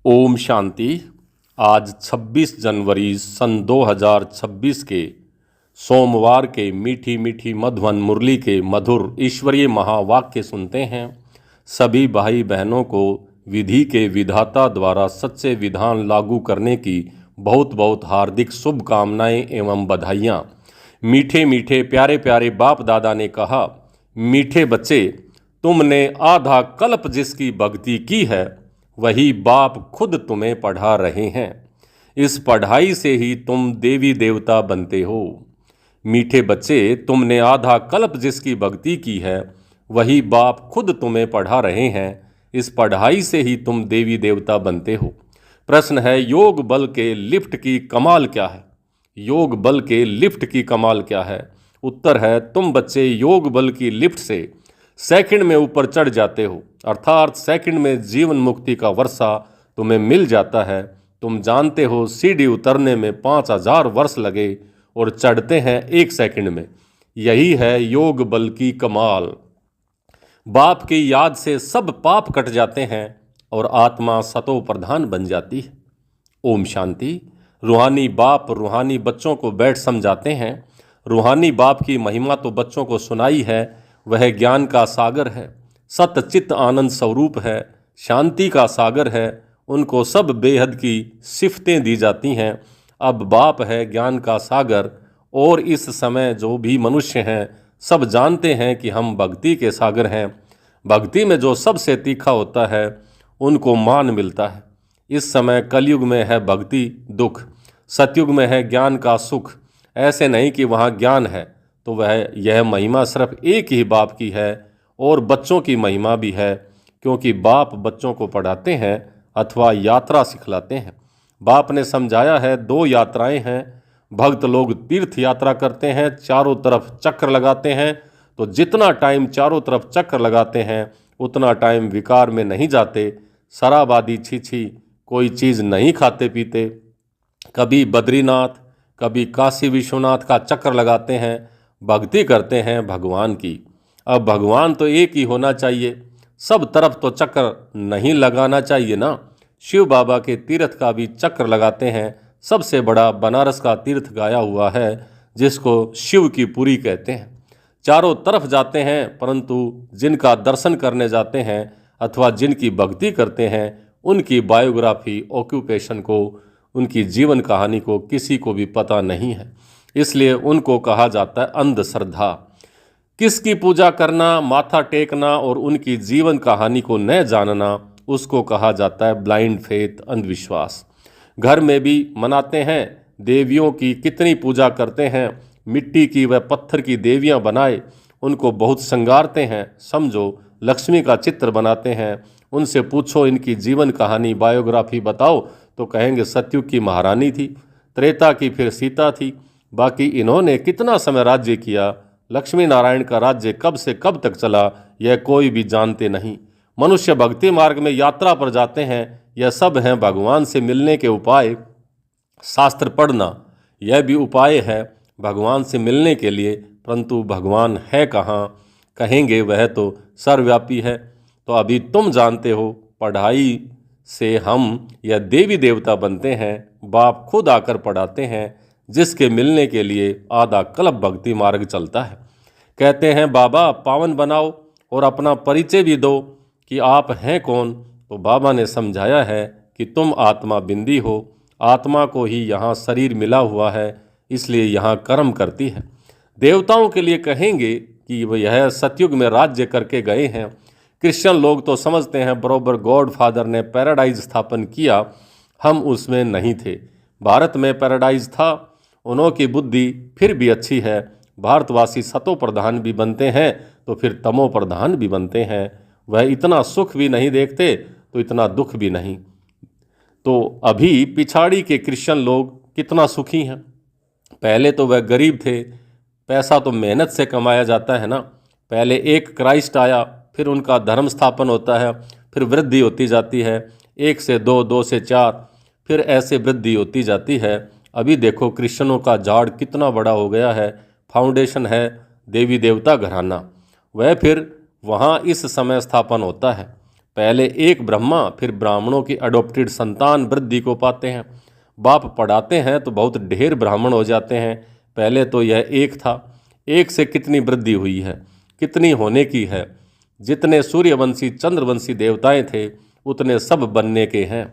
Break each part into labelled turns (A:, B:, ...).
A: ओम शांति। आज 26 जनवरी सन 2026 के सोमवार के मीठी मीठी मधुवन मुरली के मधुर ईश्वरीय महावाक्य सुनते हैं। सभी भाई बहनों को विधि के विधाता द्वारा सच्चे विधान लागू करने की बहुत बहुत हार्दिक शुभकामनाएं एवं बधाइयाँ। मीठे मीठे प्यारे प्यारे बाप दादा ने कहा, मीठे बच्चे, तुमने आधा कल्प जिसकी भक्ति की है वही बाप खुद तुम्हें पढ़ा रहे हैं। इस पढ़ाई से ही तुम देवी देवता बनते हो। मीठे बच्चे, तुमने आधा कल्प जिसकी भक्ति की है वही बाप खुद तुम्हें पढ़ा रहे हैं। इस पढ़ाई से ही तुम देवी देवता बनते हो। प्रश्न है, योग बल के लिफ्ट की कमाल क्या है? योग बल के लिफ्ट की कमाल क्या है? उत्तर है, तुम बच्चे योग बल की लिफ्ट से सेकंड में ऊपर चढ़ जाते हो, अर्थात सेकंड में जीवन मुक्ति का वर्षा तुम्हें मिल जाता है। तुम जानते हो सीढ़ी उतरने में 5000 वर्ष लगे और चढ़ते हैं 1 सेकंड में। यही है योग बल की कमाल। बाप की याद से सब पाप कट जाते हैं और आत्मा सतो प्रधान बन जाती है। ओम शांति। रूहानी बाप रूहानी बच्चों को बैठ समझाते हैं। रूहानी बाप की महिमा तो बच्चों को सुनाई है। वह ज्ञान का सागर है, सत्य चित्त आनंद स्वरूप है, शांति का सागर है। उनको सब बेहद की सिफतें दी जाती हैं। अब बाप है ज्ञान का सागर और इस समय जो भी मनुष्य हैं सब जानते हैं कि हम भक्ति के सागर हैं। भक्ति में जो सबसे तीखा होता है उनको मान मिलता है। इस समय कलयुग में है भक्ति दुख, सतयुग में है ज्ञान का सुख। ऐसे नहीं कि वहाँ ज्ञान है तो वह यह महिमा सिर्फ एक ही बाप की है और बच्चों की महिमा भी है, क्योंकि बाप बच्चों को पढ़ाते हैं अथवा यात्रा सिखलाते हैं। बाप ने समझाया है 2 यात्राएं हैं। भक्त लोग तीर्थ यात्रा करते हैं, चारों तरफ चक्र लगाते हैं। तो जितना टाइम चारों तरफ चक्र लगाते हैं उतना टाइम विकार में नहीं जाते। शराब आदि छी कोई चीज़ नहीं खाते पीते। कभी बद्रीनाथ कभी काशी विश्वनाथ का चक्र लगाते हैं, भक्ति करते हैं भगवान की। अब भगवान तो एक ही होना चाहिए, सब तरफ तो चक्र नहीं लगाना चाहिए ना। शिव बाबा के तीर्थ का भी चक्र लगाते हैं। सबसे बड़ा बनारस का तीर्थ गाया हुआ है जिसको शिव की पुरी कहते हैं। चारों तरफ जाते हैं, परंतु जिनका दर्शन करने जाते हैं अथवा जिनकी भक्ति करते हैं उनकी बायोग्राफी ऑक्यूपेशन को, उनकी जीवन कहानी को किसी को भी पता नहीं है। इसलिए उनको कहा जाता है अंधश्रद्धा। किसकी पूजा करना, माथा टेकना और उनकी जीवन कहानी को न जानना उसको कहा जाता है ब्लाइंड फेथ, अंधविश्वास। घर में भी मनाते हैं, देवियों की कितनी पूजा करते हैं। मिट्टी की व पत्थर की देवियां बनाए उनको बहुत श्रृंगारते हैं। समझो लक्ष्मी का चित्र बनाते हैं। उनसे पूछो इनकी जीवन कहानी बायोग्राफी बताओ तो कहेंगे सतयुग की महारानी थी, त्रेता की फिर सीता थी। बाकी इन्होंने कितना समय राज्य किया, लक्ष्मी नारायण का राज्य कब से कब तक चला, यह कोई भी जानते नहीं। मनुष्य भक्ति मार्ग में यात्रा पर जाते हैं, यह सब हैं भगवान से मिलने के उपाय। शास्त्र पढ़ना यह भी उपाय है भगवान से मिलने के लिए, परंतु भगवान है कहाँ? कहेंगे वह तो सर्वव्यापी है। तो अभी तुम जानते हो पढ़ाई से हम यह देवी देवता बनते हैं। बाप खुद आकर पढ़ाते हैं, जिसके मिलने के लिए आधा कल्प भक्ति मार्ग चलता है। कहते हैं बाबा पावन बनाओ और अपना परिचय भी दो कि आप हैं कौन। तो बाबा ने समझाया है कि तुम आत्मा बिंदी हो। आत्मा को ही यहाँ शरीर मिला हुआ है, इसलिए यहाँ कर्म करती है। देवताओं के लिए कहेंगे कि वह यह सतयुग में राज्य करके गए हैं। क्रिश्चियन लोग तो समझते हैं बरोबर गॉड फादर ने पैराडाइज स्थापन किया, हम उसमें नहीं थे। भारत में पैराडाइज था, उन्हों की बुद्धि फिर भी अच्छी है। भारतवासी सतो प्रधान भी बनते हैं तो फिर तमो प्रधान भी बनते हैं। वह इतना सुख भी नहीं देखते तो इतना दुख भी नहीं। तो अभी पिछाड़ी के क्रिश्चियन लोग कितना सुखी हैं। पहले तो वह गरीब थे, पैसा तो मेहनत से कमाया जाता है ना। पहले एक क्राइस्ट आया, फिर उनका धर्म स्थापन होता है, फिर वृद्धि होती जाती है, 1 से 2, 2 से 4, फिर ऐसे वृद्धि होती जाती है। अभी देखो क्रिश्चियनों का झाड़ कितना बड़ा हो गया है। फाउंडेशन है देवी देवता घराना, वह फिर वहाँ इस समय स्थापन होता है। पहले एक ब्रह्मा फिर ब्राह्मणों की अडॉप्टेड संतान वृद्धि को पाते हैं। बाप पढ़ाते हैं तो बहुत ढेर ब्राह्मण हो जाते हैं। पहले तो यह एक था, एक से कितनी वृद्धि हुई है, कितनी होने की है। जितने सूर्यवंशी चंद्रवंशी देवताएं थे उतने सब बनने के हैं।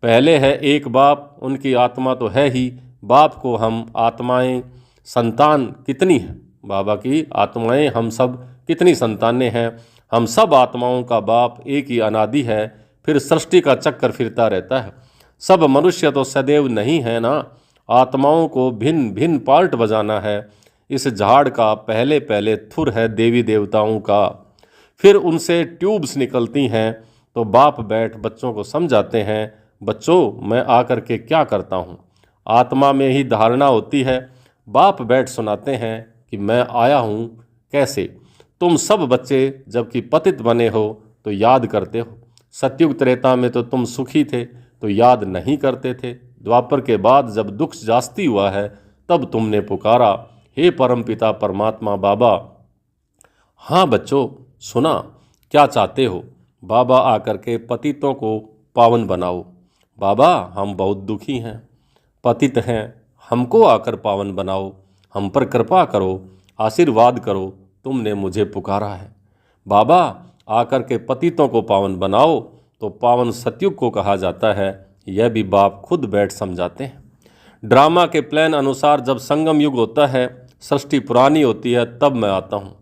A: पहले है एक बाप, उनकी आत्मा तो है ही, बाप को हम आत्माएं संतान कितनी हैं, बाबा की आत्माएं हम सब कितनी संतानें हैं। हम सब आत्माओं का बाप एक ही अनादि है, फिर सृष्टि का चक्कर फिरता रहता है। सब मनुष्य तो सदैव नहीं है ना, आत्माओं को भिन्न भिन्न पार्ट बजाना है। इस झाड़ का पहले पहले थुर है देवी देवताओं का, फिर उनसे ट्यूब्स निकलती हैं। तो बाप बैठ बच्चों को समझाते हैं, बच्चों मैं आकर के क्या करता हूँ। आत्मा में ही धारणा होती है। बाप बैठ सुनाते हैं कि मैं आया हूँ कैसे। तुम सब बच्चे जबकि पतित बने हो तो याद करते हो। सतयुग त्रेता में तो तुम सुखी थे तो याद नहीं करते थे। द्वापर के बाद जब दुख जास्ती हुआ है तब तुमने पुकारा, हे परमपिता परमात्मा बाबा। हाँ बच्चों, सुना क्या चाहते हो। बाबा आकर के पतितों को पावन बनाओ। बाबा हम बहुत दुखी हैं, पतित हैं, हमको आकर पावन बनाओ, हम पर कृपा करो, आशीर्वाद करो, तुमने मुझे पुकारा है। बाबा आकर के पतितों को पावन बनाओ। तो पावन सतयुग को कहा जाता है, यह भी बाप खुद बैठ समझाते हैं। ड्रामा के प्लान अनुसार जब संगम युग होता है, सृष्टि पुरानी होती है, तब मैं आता हूँ।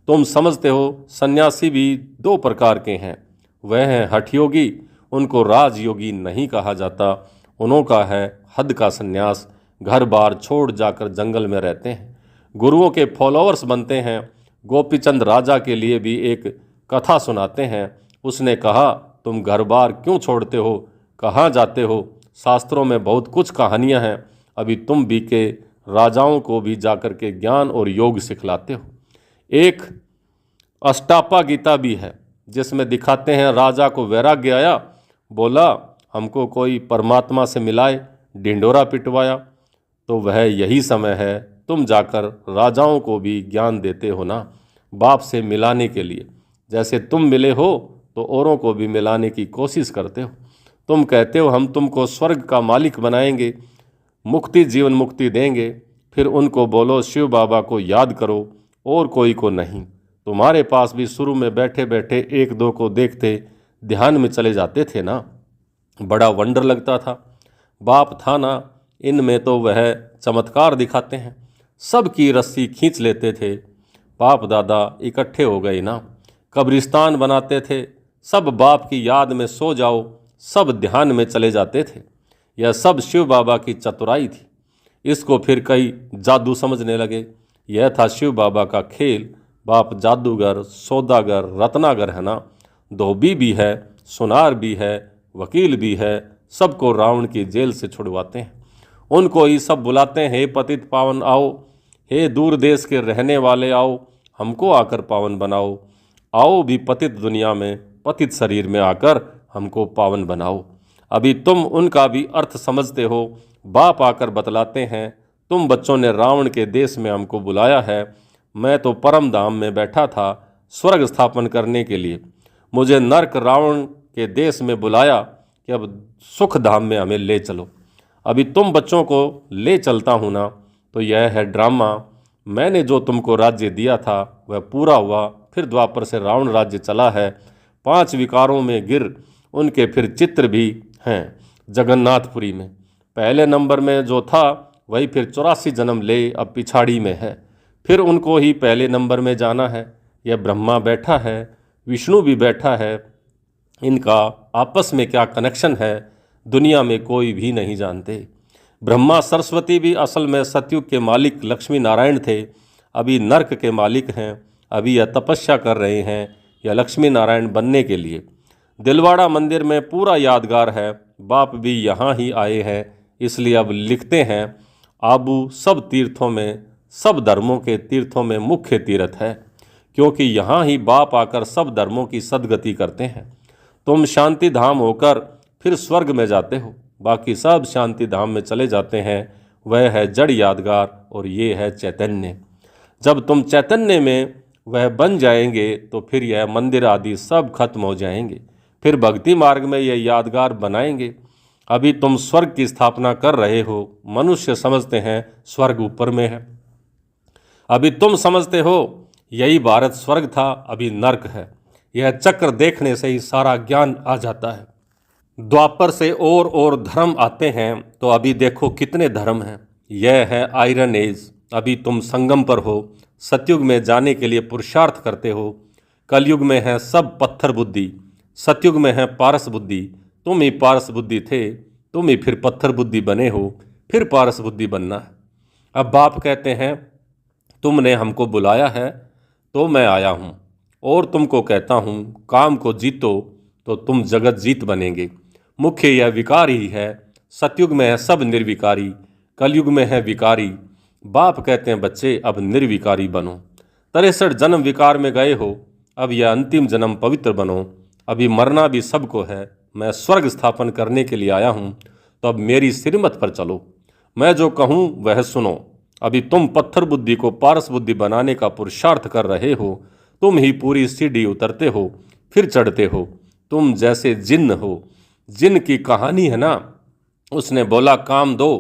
A: तुम समझते हो सन्यासी भी दो प्रकार के हैं। वह हैं हठयोगी, उनको राजयोगी नहीं कहा जाता। उनका है हद का सन्यास, घर बार छोड़ जाकर जंगल में रहते हैं, गुरुओं के फॉलोअर्स बनते हैं। गोपीचंद राजा के लिए भी एक कथा सुनाते हैं। उसने कहा, तुम घर बार क्यों छोड़ते हो, कहाँ जाते हो। शास्त्रों में बहुत कुछ कहानियाँ हैं, अभी तुम भी के राजाओं को भी जाकर के ज्ञान और योग सिखलाते हो। एक अष्टापा गीता भी है जिसमें दिखाते हैं राजा को वैराग्य आया, बोला हमको कोई परमात्मा से मिलाए, ढिंडोरा पिटवाया। तो वह यही समय है, तुम जाकर राजाओं को भी ज्ञान देते हो ना, बाप से मिलाने के लिए। जैसे तुम मिले हो तो औरों को भी मिलाने की कोशिश करते हो। तुम कहते हो हम तुमको स्वर्ग का मालिक बनाएंगे, मुक्ति जीवन मुक्ति देंगे। फिर उनको बोलो शिव बाबा को याद करो और कोई को नहीं। तुम्हारे पास भी शुरू में बैठे बैठे एक दो को देखते ध्यान में चले जाते थे ना, बड़ा वंडर लगता था। बाप था ना, इनमें तो वह चमत्कार दिखाते हैं, सबकी रस्सी खींच लेते थे। बाप दादा इकट्ठे हो गए ना, कब्रिस्तान बनाते थे, सब बाप की याद में सो जाओ, सब ध्यान में चले जाते थे। यह सब शिव बाबा की चतुराई थी। इसको फिर कई जादू समझने लगे, यह था शिव बाबा का खेल। बाप जादूगर, सौदागर, रत्नागर है ना, धोबी भी है, सुनार भी है, वकील भी है, सबको रावण की जेल से छुड़वाते हैं। उनको ही सब बुलाते हैं, हे पतित पावन आओ, हे दूर देश के रहने वाले आओ, हमको आकर पावन बनाओ। आओ भी पतित दुनिया में, पतित शरीर में आकर हमको पावन बनाओ। अभी तुम उनका भी अर्थ समझते हो। बाप आकर बतलाते हैं, तुम बच्चों ने रावण के देश में हमको बुलाया है, मैं तो परम धाम में बैठा था स्वर्ग स्थापन करने के लिए। मुझे नरक रावण के देश में बुलाया कि अब सुख धाम में हमें ले चलो। अभी तुम बच्चों को ले चलता हूँ ना, तो यह है ड्रामा। मैंने जो तुमको राज्य दिया था वह पूरा हुआ, फिर द्वापर से रावण राज्य चला है। 5 विकारों में गिर उनके फिर चित्र भी हैं जगन्नाथपुरी में। पहले नंबर में जो था वही फिर 84 जन्म ले अब पिछाड़ी में है, फिर उनको ही पहले नंबर में जाना है। यह ब्रह्मा बैठा है, विष्णु भी बैठा है, इनका आपस में क्या कनेक्शन है दुनिया में कोई भी नहीं जानते। ब्रह्मा सरस्वती भी असल में सतयुग के मालिक लक्ष्मी नारायण थे, अभी नर्क के मालिक हैं। अभी यह तपस्या कर रहे हैं यह लक्ष्मी नारायण बनने के लिए। दिलवाड़ा मंदिर में पूरा यादगार है, बाप भी यहाँ ही आए हैं, इसलिए अब लिखते हैं आबू सब तीर्थों में, सब धर्मों के तीर्थों में मुख्य तीर्थ है, क्योंकि यहाँ ही बाप आकर सब धर्मों की सदगति करते हैं। तुम शांति धाम होकर फिर स्वर्ग में जाते हो, बाकी सब शांति धाम में चले जाते हैं। वह है जड़ यादगार और ये है चैतन्य। जब तुम चैतन्य में वह बन जाएंगे तो फिर यह मंदिर आदि सब खत्म हो जाएंगे, फिर भक्ति मार्ग में ये यादगार बनाएंगे। अभी तुम स्वर्ग की स्थापना कर रहे हो, मनुष्य समझते हैं स्वर्ग ऊपर में है। अभी तुम समझते हो यही भारत स्वर्ग था, अभी नर्क है। यह चक्र देखने से ही सारा ज्ञान आ जाता है। द्वापर से और धर्म आते हैं, तो अभी देखो कितने धर्म हैं। यह है आयरन एज। अभी तुम संगम पर हो, सतयुग में जाने के लिए पुरुषार्थ करते हो। कलयुग में है सब पत्थर बुद्धि, सतयुग में है पारस बुद्धि। तुम ही पारस बुद्धि थे, तुम ही फिर पत्थर बुद्धि बने हो, फिर पारस बुद्धि बनना है। अब बाप कहते हैं तुमने हमको बुलाया है तो मैं आया हूँ, और तुमको कहता हूँ काम को जीतो तो तुम जगत जीत बनेंगे। मुख्य यह विकार ही है। सतयुग में है सब निर्विकारी, कलयुग में है विकारी। बाप कहते हैं बच्चे अब निर्विकारी बनो। 63 जन्म विकार में गए हो, अब यह अंतिम जन्म पवित्र बनो। अभी मरना भी सबको है, मैं स्वर्ग स्थापन करने के लिए आया हूँ, तो अब मेरी श्रीमत पर चलो। मैं जो कहूँ वह सुनो। अभी तुम पत्थर बुद्धि को पारस बुद्धि बनाने का पुरुषार्थ कर रहे हो। तुम ही पूरी सीढ़ी उतरते हो फिर चढ़ते हो। तुम जैसे जिन्न हो। जिन्न की कहानी है ना, उसने बोला काम दो,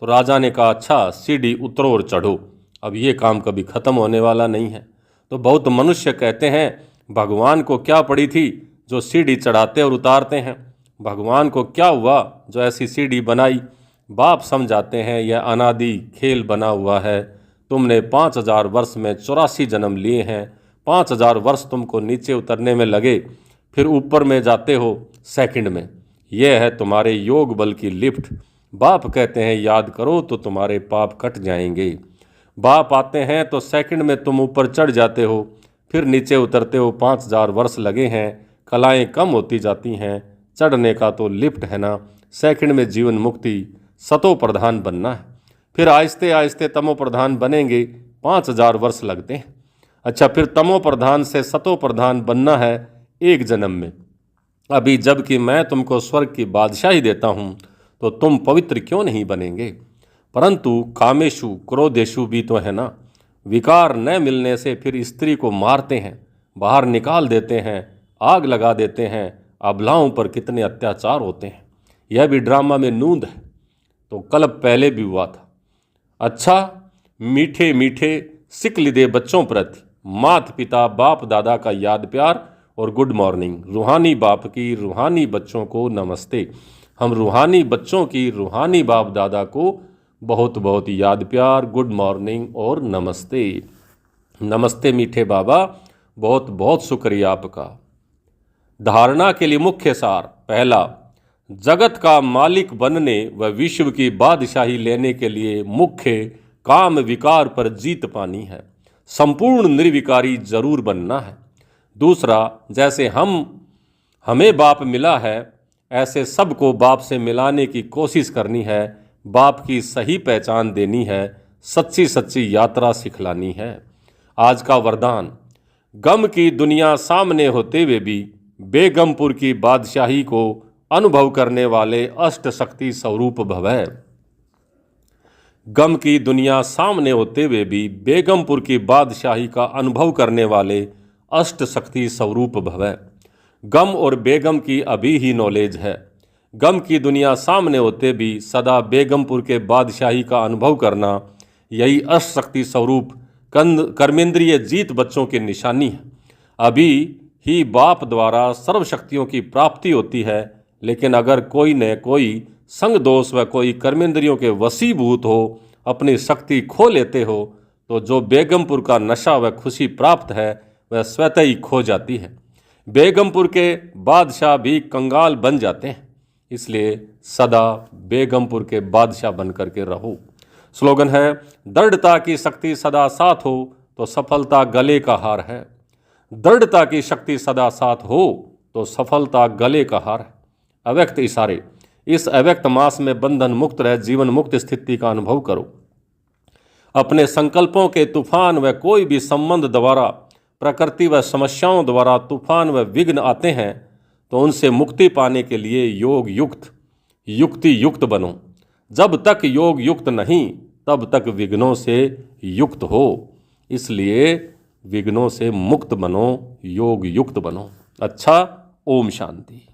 A: तो राजा ने कहा अच्छा सीढ़ी उतरो और चढ़ो। अब ये काम कभी ख़त्म होने वाला नहीं है। तो बहुत मनुष्य कहते हैं भगवान को क्या पड़ी थी जो सीढ़ी चढ़ाते और उतारते हैं। भगवान को क्या हुआ जो ऐसी सीढ़ी बनाई। बाप समझाते हैं यह अनादि खेल बना हुआ है। तुमने 5000 वर्ष में 84 जन्म लिए हैं। 5000 वर्ष तुमको नीचे उतरने में लगे, फिर ऊपर में जाते हो सेकंड में। यह है तुम्हारे योग बल की लिफ्ट। बाप कहते हैं याद करो तो तुम्हारे पाप कट जाएंगे। बाप आते हैं तो सेकंड में तुम ऊपर चढ़ जाते हो, फिर नीचे उतरते हो। 5000 वर्ष लगे हैं, कलाएं कम होती जाती हैं। चढ़ने का तो लिफ्ट है ना। सेकंड में जीवन मुक्ति, सतो प्रधान बनना है, फिर आहिस्ते आहिस्ते तमो प्रधान बनेंगे। 5000 वर्ष लगते हैं। अच्छा, फिर तमो प्रधान से सतो प्रधान बनना है एक जन्म में। अभी जबकि मैं तुमको स्वर्ग की बादशाही देता हूँ, तो तुम पवित्र क्यों नहीं बनेंगे। परंतु कामेशु क्रोधेशु भी तो है ना। विकार न मिलने से फिर स्त्री को मारते हैं, बाहर निकाल देते हैं, आग लगा देते हैं। अबलाओं पर कितने अत्याचार होते हैं। यह भी ड्रामा में नूंद है, तो कल्प पहले भी हुआ था। अच्छा, मीठे मीठे सिकलिदे बच्चों प्रति माता पिता बाप दादा का याद प्यार और गुड मॉर्निंग। रूहानी बाप की रूहानी बच्चों को नमस्ते। हम रूहानी बच्चों की रूहानी बाप दादा को बहुत बहुत याद प्यार, गुड मॉर्निंग और नमस्ते। नमस्ते मीठे बाबा, बहुत बहुत शुक्रिया आपका। धारणा के लिए मुख्य सार। पहला, जगत का मालिक बनने व विश्व की बादशाही लेने के लिए मुख्य काम विकार पर जीत पानी है। संपूर्ण निर्विकारी जरूर बनना है। दूसरा, जैसे हमें बाप मिला है, ऐसे सबको बाप से मिलाने की कोशिश करनी है। बाप की सही पहचान देनी है, सच्ची सच्ची यात्रा सिखलानी है। आज का वरदान। गम की दुनिया सामने होते हुए भी बेगमपुर की बादशाही को अनुभव करने वाले अष्ट शक्ति स्वरूप भवै। गम की दुनिया सामने होते हुए भी बेगमपुर की बादशाही का अनुभव करने वाले अष्ट शक्ति स्वरूप भवै। गम और बेगम की अभी ही नॉलेज है। गम की दुनिया सामने होते भी सदा बेगमपुर के बादशाही का अनुभव करना, यही अष्ट शक्ति स्वरूप कर्मेंद्रिय जीत बच्चों की निशानी है। अभी ही बाप द्वारा सर्व शक्तियों की प्राप्ति होती है, लेकिन अगर कोई न कोई संग दोष व कोई कर्मेंद्रियों के वशीभूत हो, अपनी शक्ति खो लेते हो, तो जो बेगमपुर का नशा व खुशी प्राप्त है वह स्वतः ही खो जाती है। बेगमपुर के बादशाह भी कंगाल बन जाते हैं। इसलिए सदा बेगमपुर के बादशाह बन करके रहो। स्लोगन है, दृढ़ता की शक्ति सदा साथ हो तो सफलता गले का हार है। दृढ़ता की शक्ति सदा साथ हो तो सफलता गले का हार है। अव्यक्त इशारे। इस अव्यक्त मास में बंधन मुक्त रह जीवन मुक्त स्थिति का अनुभव करो। अपने संकल्पों के तूफान व कोई भी संबंध द्वारा, प्रकृति व समस्याओं द्वारा तूफान व विघ्न आते हैं, तो उनसे मुक्ति पाने के लिए योग युक्त युक्ति युक्त बनो। जब तक योग युक्त नहीं, तब तक विघ्नों से युक्त हो। इसलिए विघ्नों से मुक्त बनो, योग युक्त बनो। अच्छा, ओम शांति।